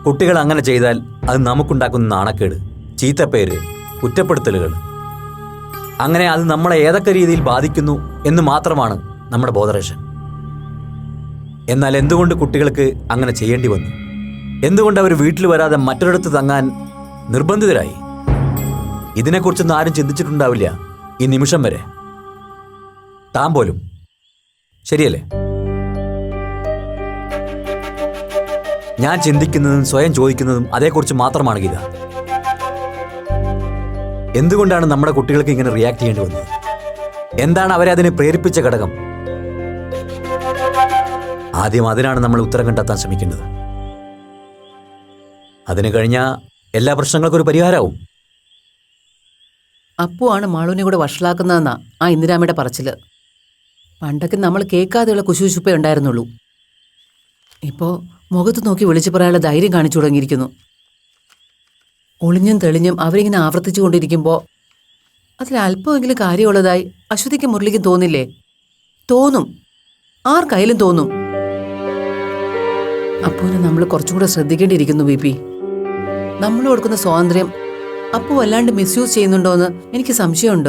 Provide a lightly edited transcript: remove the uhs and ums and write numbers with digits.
കുട്ടികൾ അങ്ങനെ ചെയ്താൽ അത് നമുക്കുണ്ടാക്കുന്ന നാണക്കേട്, ചീത്തപ്പേര്, കുറ്റപ്പെടുത്തലുകൾ, അങ്ങനെ അത് നമ്മളെ ഏതൊക്കെ രീതിയിൽ ബാധിക്കുന്നു എന്ന് മാത്രമാണ് നമ്മുടെ ബോധറേഷൻ. എന്നാൽ എന്തുകൊണ്ട് കുട്ടികൾക്ക് അങ്ങനെ ചെയ്യേണ്ടി വന്നു? എന്തുകൊണ്ട് അവർ വീട്ടിൽ വരാതെ മറ്റൊരിടത്ത് തങ്ങാൻ നിർബന്ധിതരായി? ഇതിനെക്കുറിച്ചൊന്നും ആരും ചിന്തിച്ചിട്ടുണ്ടാവില്ല ഈ നിമിഷം വരെ. താൻ പോലും. ശരിയല്ലേ? ഞാൻ ചിന്തിക്കുന്നതും സ്വയം ചോദിക്കുന്നതും അതേക്കുറിച്ച് മാത്രമാണ് ഗീത. എന്തുകൊണ്ടാണ് നമ്മുടെ കുട്ടികൾക്ക് ഇങ്ങനെ റിയാക്ട് ചെയ്യേണ്ടി വന്നത്? എന്താണ് അവരെ അതിനെ പ്രേരിപ്പിച്ച ഘടകം? ആദ്യം അതിനാണ് നമ്മൾ ഉത്തരം കണ്ടെത്താൻ ശ്രമിക്കേണ്ടത്. അതിന് കഴിഞ്ഞാൽ എല്ലാ പ്രശ്നങ്ങൾക്കും ഒരു പരിഹാരമാവും. അപ്പുവാണ് മാളുവിനെ കൂടെ വഷളാക്കുന്നതെന്നാ ആ ഇന്ദിരാമ്മയുടെ പറച്ചില്. പണ്ടൊക്കെ നമ്മൾ കേൾക്കാതെയുള്ള കുശുശുപ്പേ ഉണ്ടായിരുന്നുള്ളൂ. ഇപ്പോൾ മുഖത്ത് നോക്കി വിളിച്ചു പറയാനുള്ള ധൈര്യം കാണിച്ചു തുടങ്ങിയിരിക്കുന്നു. ഒളിഞ്ഞും തെളിഞ്ഞും അവരിങ്ങനെ ആവർത്തിച്ചു കൊണ്ടിരിക്കുമ്പോൾ അതിലല്പമെങ്കിലും കാര്യമുള്ളതായി അശ്വതിക്കും മുരളിക്കും തോന്നില്ലേ? തോന്നും, ആർക്കായാലും തോന്നും. അപ്പുവിനെ നമ്മൾ കുറച്ചുകൂടെ ശ്രദ്ധിക്കേണ്ടിയിരിക്കുന്നു ബി. നമ്മൾ കൊടുക്കുന്ന സ്വാതന്ത്ര്യം അപ്പു വല്ലാണ്ട് മിസ്യൂസ് ചെയ്യുന്നുണ്ടോയെന്ന് എനിക്ക് സംശയമുണ്ട്.